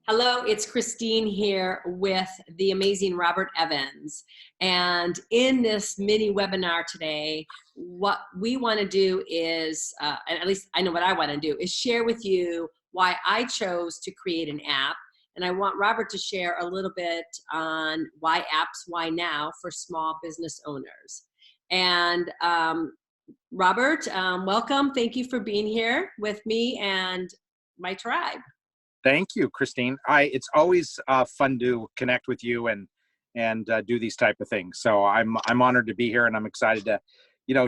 Hello, it's Christine here with the amazing Robert Evans. And in this mini webinar today, what we want to do is, and at least I know what I want to do, is share with you why I chose to create an app. And I want Robert to share a little bit on why apps, why now for small business owners. And Robert, welcome. Thank you for being here with me and my tribe. Thank you, Christine. It's always fun to connect with you and do these type of things. So I'm honored to be here, and I'm excited to,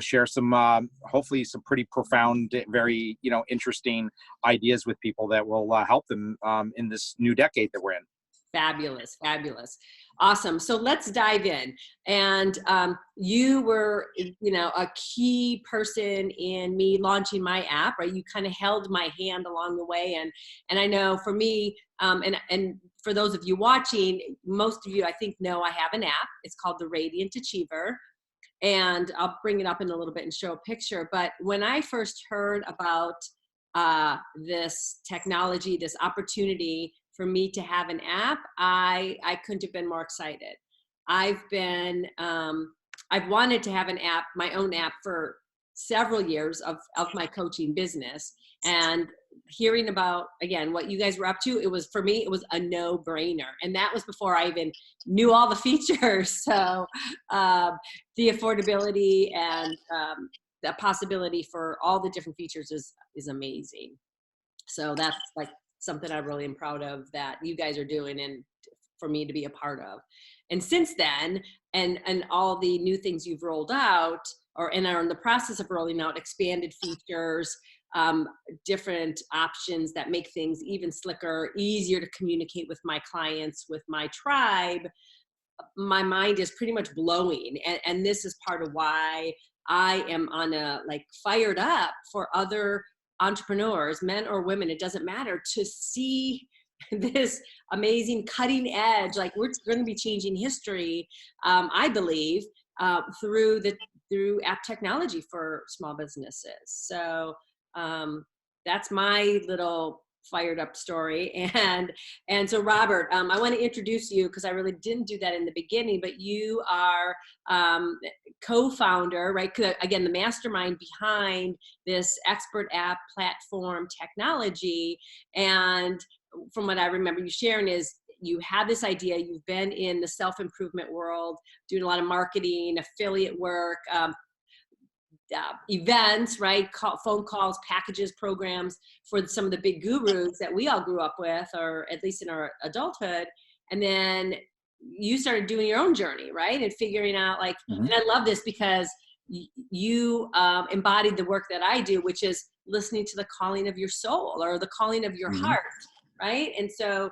share some hopefully some pretty profound, very interesting ideas with people that will help them in this new decade that we're in. Fabulous, fabulous. Awesome. So let's dive in. And you were, a key person in me launching my app, right? You kind of held my hand along the way. And I know for me, and for those of you watching, most of you, I think, know I have an app. It's called the Radiant Achiever. And I'll bring it up in a little bit and show a picture. But when I first heard about this technology, this opportunity for me to have an app, I couldn't have been more excited. I've wanted to have an app, my own app, for several years of my coaching business. And hearing about, again, what you guys were up to, for me, it was a no-brainer. And that was before I even knew all the features. So the affordability and the possibility for all the different features is amazing. So that's like something I really am proud of that you guys are doing and for me to be a part of. And since then, and all the new things you've rolled out and are in the process of rolling out, expanded features, different options that make things even slicker, easier to communicate with my clients, with my tribe, my mind is pretty much blowing. And this is part of why I am fired up for other entrepreneurs, men or women, it doesn't matter, to see this amazing cutting edge, like we're going to be changing history, I believe, through app technology for small businesses. So that's my little fired up story. And so Robert, I want to introduce you because I really didn't do that in the beginning, but you are co-founder, right? Again, the mastermind behind this expert app platform technology. And from what I remember you sharing is you had this idea, you've been in the self-improvement world, doing a lot of marketing, affiliate work, events, right? Phone calls, packages, programs for some of the big gurus that we all grew up with, or at least in our adulthood. And then you started doing your own journey, right? And figuring out and I love this because you embodied the work that I do, which is listening to the calling of your soul or the calling of your heart, right? And so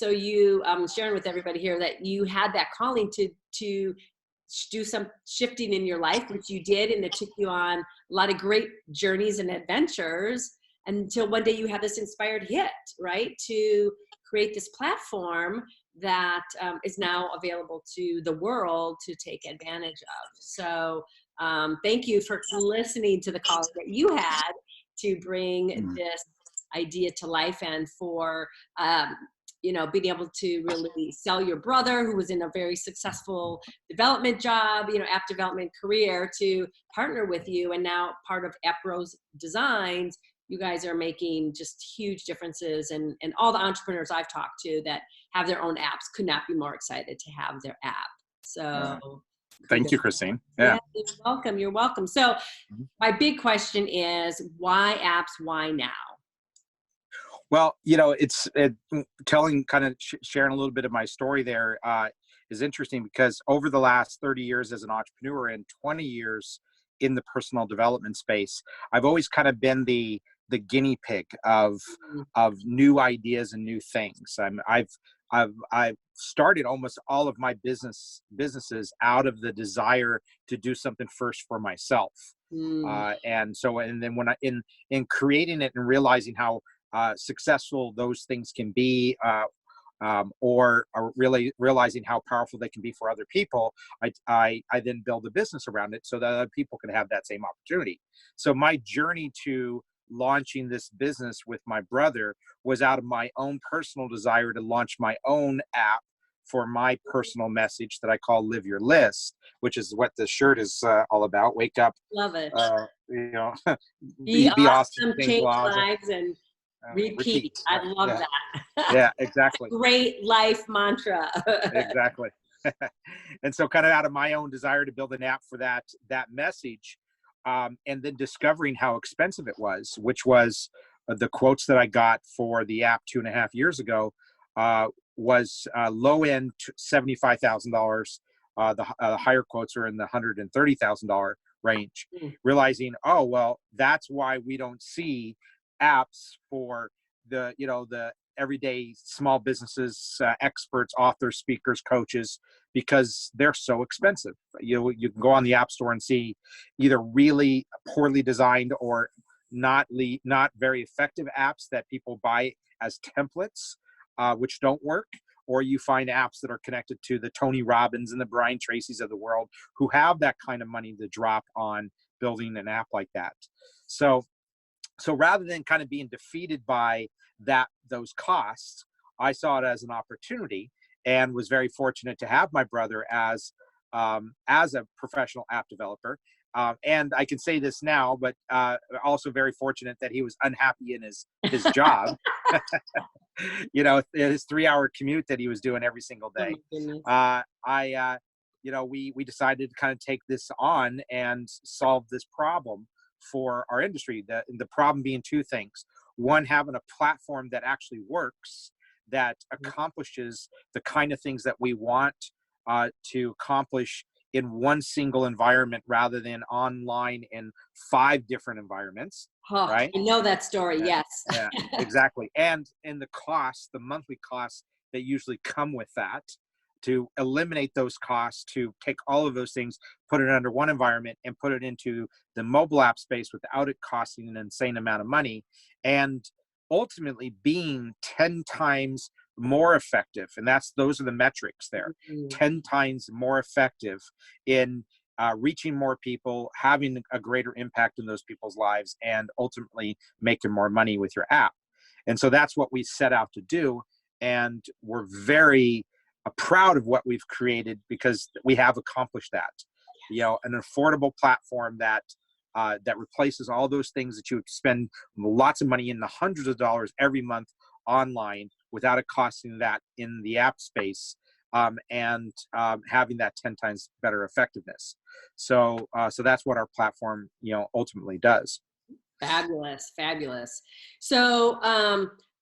you, sharing with everybody here that you had that calling to do some shifting in your life, which you did, and it took you on a lot of great journeys and adventures until one day you had this inspired hit, right, to create this platform that is now available to the world to take advantage of. So thank you for listening to the call that you had to bring this idea to life, and for being able to really sell your brother, who was in a very successful development job, app development career, to partner with you. And now part of AppRose Designs, you guys are making just huge differences. And all the entrepreneurs I've talked to that have their own apps could not be more excited to have their app. So thank you, Christine. Yeah. You're welcome. You're welcome. So my big question is, why apps? Why now? Well, it's sharing a little bit of my story there is interesting, because over the last 30 years as an entrepreneur and 20 years in the personal development space, I've always kind of been the guinea pig of new ideas and new things. I've started almost all of my businesses out of the desire to do something first for myself, and then when in creating it and realizing how successful those things can be, or really realizing how powerful they can be for other people, I then build a business around it so that other people can have that same opportunity. So my journey to launching this business with my brother was out of my own personal desire to launch my own app for my personal message that I call Live Your List, which is what the shirt is all about. Wake up, Love it. Be be awesome, awesome, change change laws, lives, and repeat. repeat. I love Yeah, that. yeah, exactly. Great life mantra. Exactly. And so kind of out of my own desire to build an app for that message, and then discovering how expensive it was, which was the quotes that I got for the app 2.5 years ago, was low end $75,000. The higher quotes are in the $130,000 range. Mm. Realizing, oh well, that's why we don't see apps for the everyday small businesses, experts, authors, speakers, coaches, because they're so expensive. You can go on the app store and see either really poorly designed or not very effective apps that people buy as templates, which don't work, or you find apps that are connected to the Tony Robbins and the Brian Tracy's of the world who have that kind of money to drop on building an app like that. So rather than kind of being defeated by those costs, I saw it as an opportunity, and was very fortunate to have my brother as a professional app developer. And I can say this now, but also very fortunate that he was unhappy in his job. His 3-hour commute that he was doing every single Oh day. my goodness. We decided to kind of take this on and solve this problem for our industry. The problem being two things. One, having a platform that actually works, that accomplishes the kind of things that we want to accomplish in one single environment rather than online in 5 different environments, Oh, right? I know that story. Yeah, Yes. yeah, exactly. And the monthly costs that usually come with that, to eliminate those costs, to take all of those things, put it under one environment and put it into the mobile app space without it costing an insane amount of money, and ultimately being 10 times more effective. And those are the metrics there. Mm-hmm. 10 times more effective in reaching more people, having a greater impact in those people's lives, and ultimately making more money with your app. And so that's what we set out to do. And we're very proud of what we've created, because we have accomplished that. An affordable platform that replaces all those things that you would spend lots of money in, the hundreds of dollars every month online, without it costing that in the app space, and having that 10 times better effectiveness. So that's what our platform, ultimately does. Fabulous, fabulous. So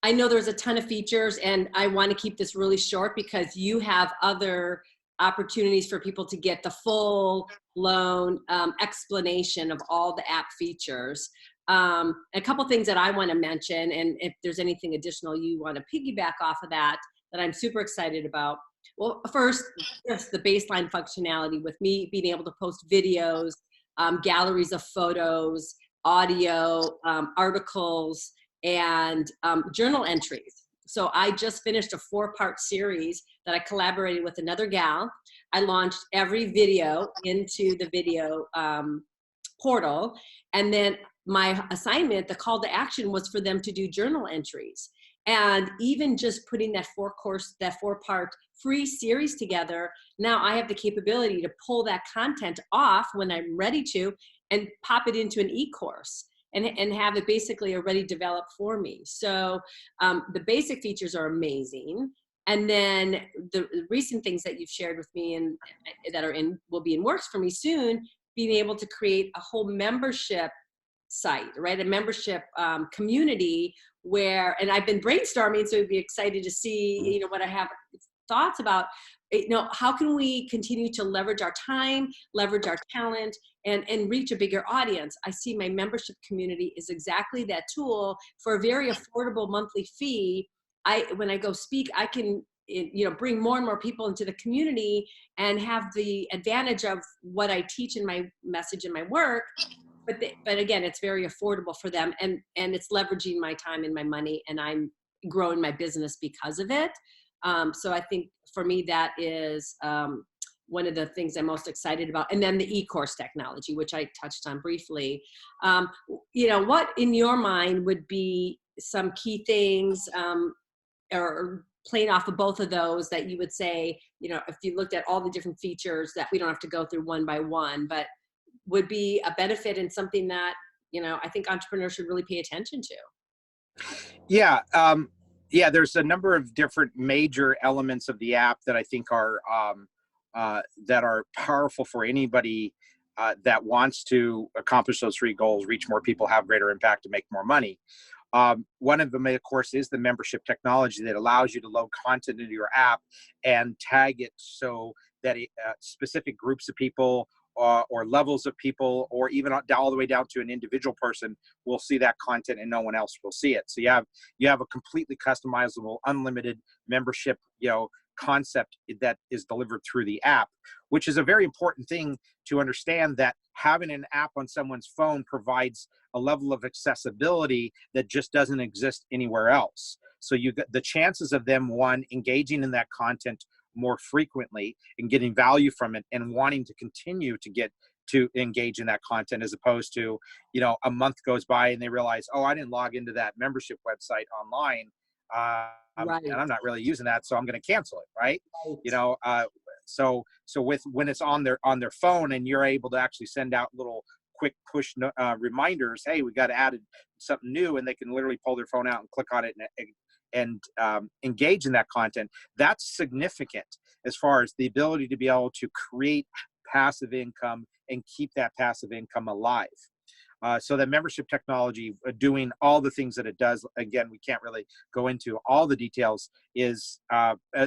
I know there's a ton of features, and I want to keep this really short because you have other opportunities for people to get the full blown explanation of all the app features. A couple things that I want to mention, and if there's anything additional you want to piggyback off of that I'm super excited about. Well, first, just the baseline functionality with me being able to post videos, galleries of photos, audio, articles, and journal entries. So I just finished a 4-part series that I collaborated with another gal. I launched every video into the video portal. And then my assignment, the call to action, was for them to do journal entries. And even just putting that 4-part free series together, now I have the capability to pull that content off when I'm ready to and pop it into an e-course and have it basically already developed for me. So the basic features are amazing. And then the recent things that you've shared with me and that will be in works for me soon, being able to create a whole membership site, right? A membership community where, and I've been brainstorming, so I'd be excited to see, what I have thoughts about, how can we continue to leverage our time, leverage our talent, and reach a bigger audience. I see my membership community is exactly that tool for a very affordable monthly fee. When I go speak, I can bring more and more people into the community and have the advantage of what I teach in my message and my work. But again, it's very affordable for them, and it's leveraging my time and my money, and I'm growing my business because of it. So I think for me that is one of the things I'm most excited about. And then the e-course technology, which I touched on briefly. You know, what in your mind would be some key things, or playing off of both of those, that you would say, you know, if you looked at all the different features, that we don't have to go through one by one, but would be a benefit and something that, you know, I think entrepreneurs should really pay attention to? Yeah, yeah. There's a number of different major elements of the app that I think are that are powerful for anybody that wants to accomplish those three goals: reach more people, have greater impact, and make more money. One of them, of course, is the membership technology that allows you to load content into your app and tag it so that specific groups of people or levels of people, or even all the way down to an individual person, will see that content and no one else will see it. So you have a completely customizable, unlimited membership, concept that is delivered through the app, which is a very important thing to understand, that having an app on someone's phone provides a level of accessibility that just doesn't exist anywhere else. So you get the chances of them, one, engaging in that content more frequently and getting value from it and wanting to continue to engage in that content, as opposed to, a month goes by and they realize, oh, I didn't log into that membership website online. Right. And I'm not really using that, so I'm going to cancel it, right? Right. So when it's on their phone and you're able to actually send out little quick push reminders, hey, we got added something new, and they can literally pull their phone out and click on it and engage in that content. That's significant as far as the ability to be able to create passive income and keep that passive income alive. So that membership technology, doing all the things that it does, again, we can't really go into all the details, is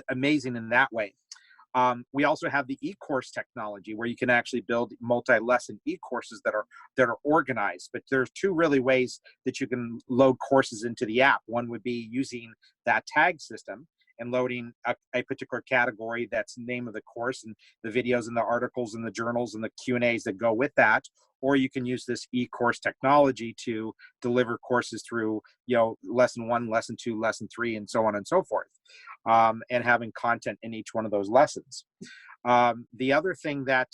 amazing in that way. We also have the e-course technology, where you can actually build multi-lesson e-courses that are organized. But there's two really ways that you can load courses into the app. One would be using that tag system and loading a particular category, that's the name of the course, and the videos and the articles and the journals and the Q&As that go with that. Or you can use this e-course technology to deliver courses through, lesson 1, lesson 2, lesson 3, and so on and so forth, and having content in each one of those lessons. The other thing that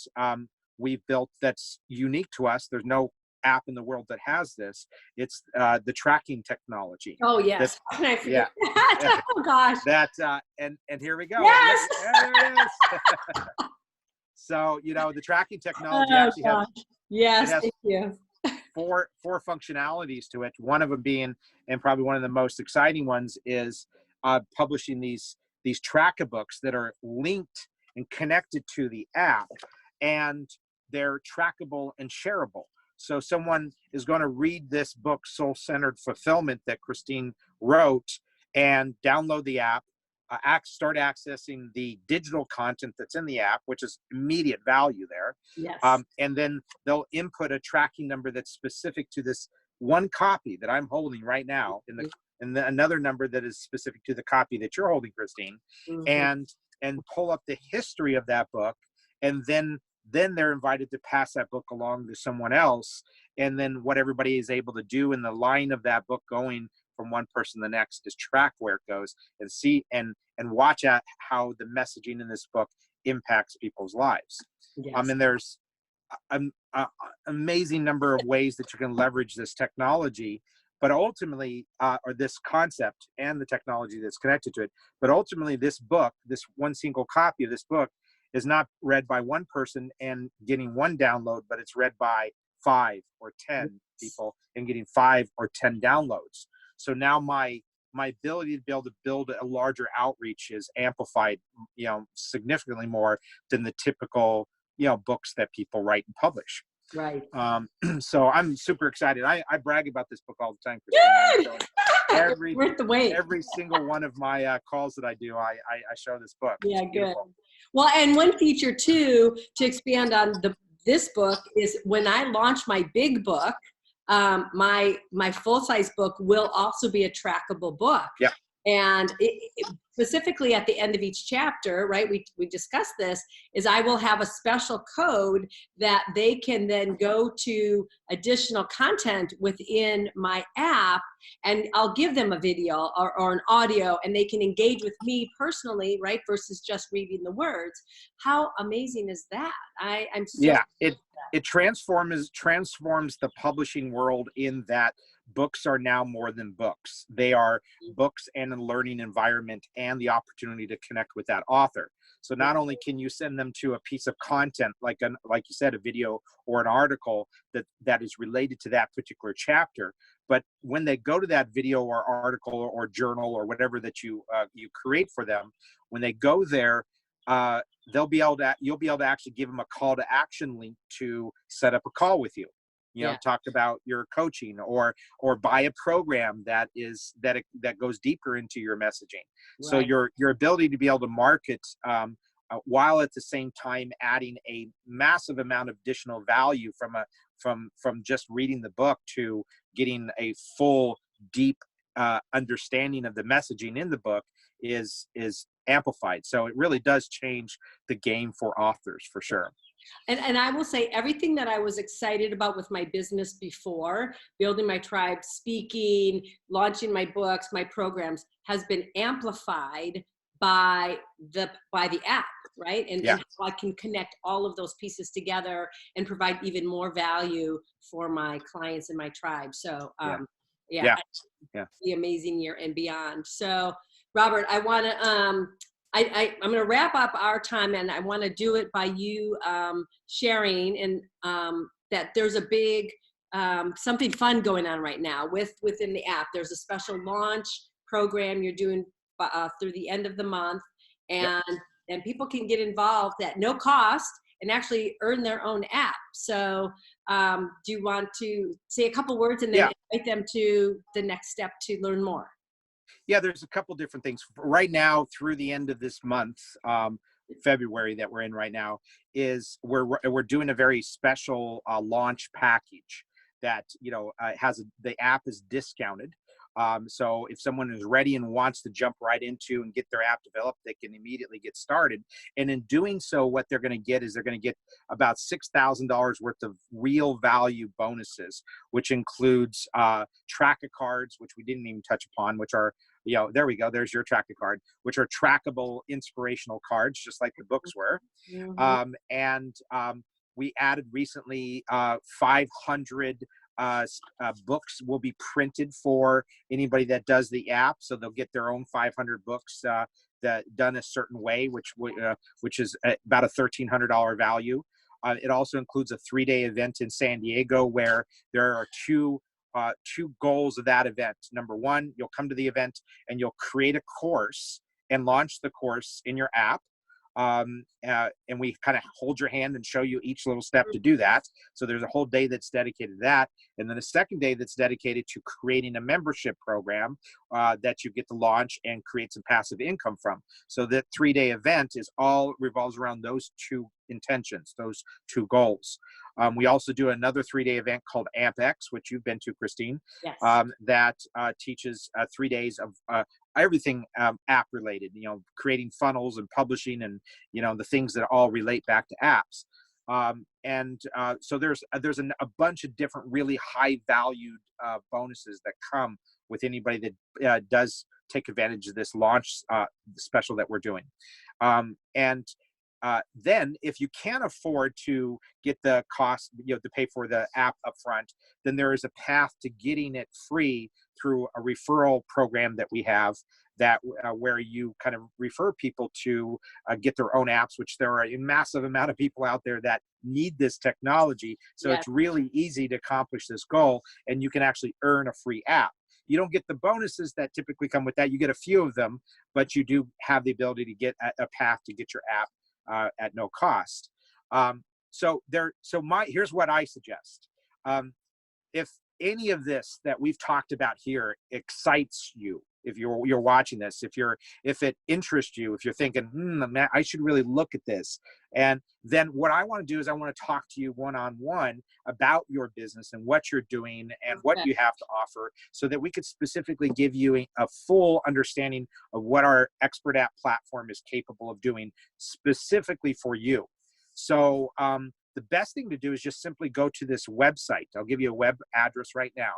we've built that's unique to us, there's no app in the world that has this, it's the tracking technology. Oh, yes. How can I forget that? Oh, gosh. And here we go. Yes. There it is. So, the tracking technology actually has, yes, thank you. four functionalities to it. One of them being, and probably one of the most exciting ones, is publishing these tracker books that are linked and connected to the app, and they're trackable and shareable. So someone is going to read this book, Soul-Centered Fulfillment, that Christine wrote, and download the app, start accessing the digital content that's in the app, which is immediate value there. Yes. And then they'll input a tracking number that's specific to this one copy that I'm holding right now, and another number that is specific to the copy that you're holding, Christine, Mm-hmm. and pull up the history of that book, and then they're invited to pass that book along to someone else. And then what everybody is able to do in the line of that book going from one person to the next is track where it goes, and see and watch at how the messaging in this book impacts people's lives. Yes. And there's an amazing number of ways that you can leverage this technology, but ultimately, or this concept and the technology that's connected to it. But ultimately, this book, this one single copy of this book, is not read by one person and getting one download, but it's read by 5 or 10 people and getting 5 or 10 downloads. So now my ability to be able to build a larger outreach is amplified, significantly more than the typical, books that people write and publish. Right. So I'm super excited. I brag about this book all the time, Christine. Worth the wait. Every single one of my calls that I do, I show this book. Yeah, good. Well, and one feature too, to expand on this book, is when I launch my big book, my full-size book will also be a trackable book. Yep. And specifically at the end of each chapter, right, we discussed this, is I will have a special code that they can then go to additional content within my app, and I'll give them a video or an audio, and they can engage with me personally, right, versus just reading the words. How amazing is that? I'm so Yeah, it transforms the publishing world in that books are now more than books. They are books and a learning environment and the opportunity to connect with that author. So not only can you send them to a piece of content like you said, a video or an article that is related to that particular chapter, but when they go to that video or article or journal or whatever that you create for them, when they go there, uh, you'll be able to actually give them a call to action link to set up a call with you. yeah, Talk about your coaching or buy a program that goes deeper into your messaging. So right. your ability to be able to market while at the same time adding a massive amount of additional value from just reading the book to getting a full deep understanding of the messaging in the book is amplified. So it really does change the game for authors for sure. And I will say everything that I was excited about with my business before, building my tribe, speaking, launching my books, my programs, has been amplified by the app, right? Yeah, And how I can connect all of those pieces together and provide even more value for my clients and my tribe. So yeah, yeah, yeah, yeah. the amazing year and beyond. So Robert, I want to I'm going to wrap up our time, and I want to do it by you sharing and that there's a big something fun going on right now within the app. There's a special launch program you're doing through the end of the month, Yep. and people can get involved at no cost and actually earn their own app. So do you want to say a couple words and then Yeah. invite them to the next step to learn more? Yeah, there's a couple different things right now through the end of this month, February that we're in right now, is we're doing a very special launch package that the app is discounted. So if someone is ready and wants to jump right into and get their app developed, they can immediately get started. And in doing so, what they're going to get is they're going to get about $6,000 worth of real value bonuses, which includes tracker cards, which we didn't even touch upon, which are there we go. There's your tracker card, which are trackable inspirational cards, just like the books were. Mm-hmm. We added recently 500 books will be printed for anybody that does the app. So they'll get their own 500 books that done a certain way, which is about a $1,300 value. It also includes a 3-day event in San Diego where there are two goals of that event. Number one, you'll come to the event and you'll create a course and launch the course in your app. And we kind of hold your hand and show you each little step to do that. So there's a whole day that's dedicated to that. And then a second day that's dedicated to creating a membership program that you get to launch and create some passive income from. So that 3-day event revolves around those two intentions, those two goals. We also do another 3-day event called AmpX, which you've been to, Christine. Yes. That teaches 3 days of everything app related, creating funnels and publishing and, the things that all relate back to apps. So there's a bunch of different really high valued bonuses that come with anybody that does take advantage of this launch special that we're doing. Then if you can't afford to get the cost, to pay for the app upfront, then there is a path to getting it free through a referral program that we have that where you kind of refer people to get their own apps, which there are a massive amount of people out there that need this technology. So Yes. It's really easy to accomplish this goal, and you can actually earn a free app. You don't get the bonuses that typically come with that. You get a few of them, but you do have the ability to get a path to get your app at no cost. Here's what I suggest. If any of this that we've talked about here excites you, if you're watching this, if it interests you, if you're thinking, man, I should really look at this. And then what I want to do is I want to talk to you one-on-one about your business and what you're doing and what Okay. you have to offer, so that we could specifically give you a full understanding of what our expert app platform is capable of doing specifically for you. So the best thing to do is just simply go to this website. I'll give you a web address right now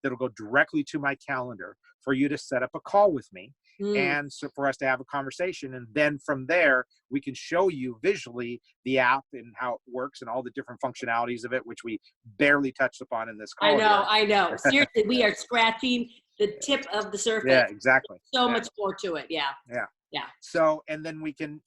that'll go directly to my calendar for you to set up a call with me, Mm. and so for us to have a conversation. And then from there, we can show you visually the app and how it works and all the different functionalities of it, which we barely touched upon in this I call know, here. I know. Seriously, we are scratching the tip of the surface. Yeah, exactly. So Yeah. much more to it. Yeah. Yeah. Yeah. So, and then we can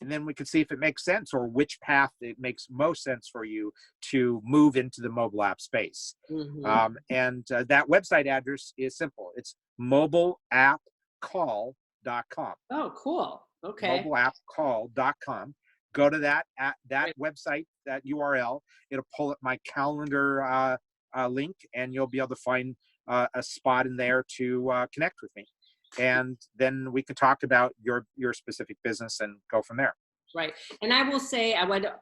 see if it makes sense, or which path it makes most sense for you to move into the mobile app space. Hmm. And that website address is simple. It's mobileappcall.com. Oh, cool. Okay. Mobileappcall.com. Go to that Great. website, that URL. It'll pull up my calendar link, and you'll be able to find a spot in there to connect with me. And then we can talk about your specific business and go from there. Right. And I will say, I want to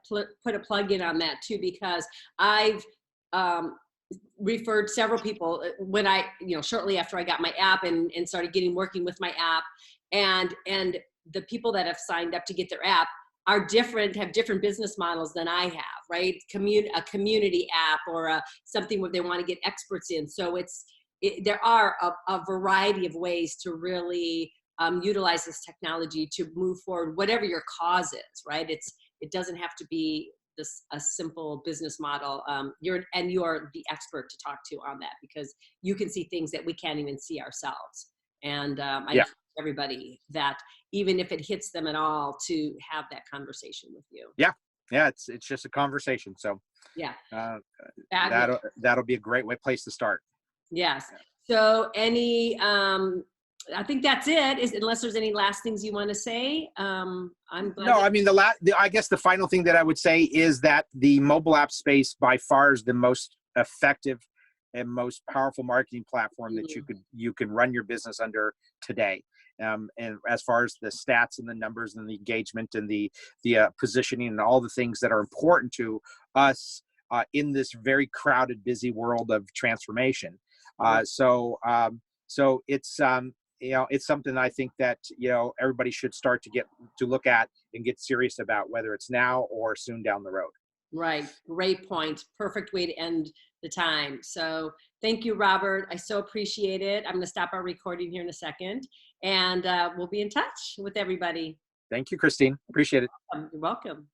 put a plug in on that too, because I've referred several people when I, shortly after I got my app and started working with my app, and the people that have signed up to get their app are different, have different business models than I have, right? A community app, or something where they want to get experts in. So there are a variety of ways to really utilize this technology to move forward, whatever your cause is, right? It doesn't have to be a simple business model. You're the expert to talk to on that, because you can see things that we can't even see ourselves. And I Yeah. encourage everybody that, even if it hits them at all, to have that conversation with you. Yeah. It's just a conversation. So Yeah. uh, Fabulous. that'll be a great place to start. Yes. So I think that's it, unless there's any last things you want to say. I'm glad. No, I mean, I guess the final thing that I would say is that the mobile app space by far is the most effective and most powerful marketing platform that you can run your business under today. And as far as the stats and the numbers and the engagement and the positioning and all the things that are important to us in this very crowded, busy world of transformation. So it's it's something I think that everybody should start to look at and get serious about, whether it's now or soon down the road. Right. Great point. Perfect way to end the time. So thank you, Robert. I so appreciate it. I'm going to stop our recording here in a second, and we'll be in touch with everybody. Thank you, Christine. Appreciate it. You're welcome.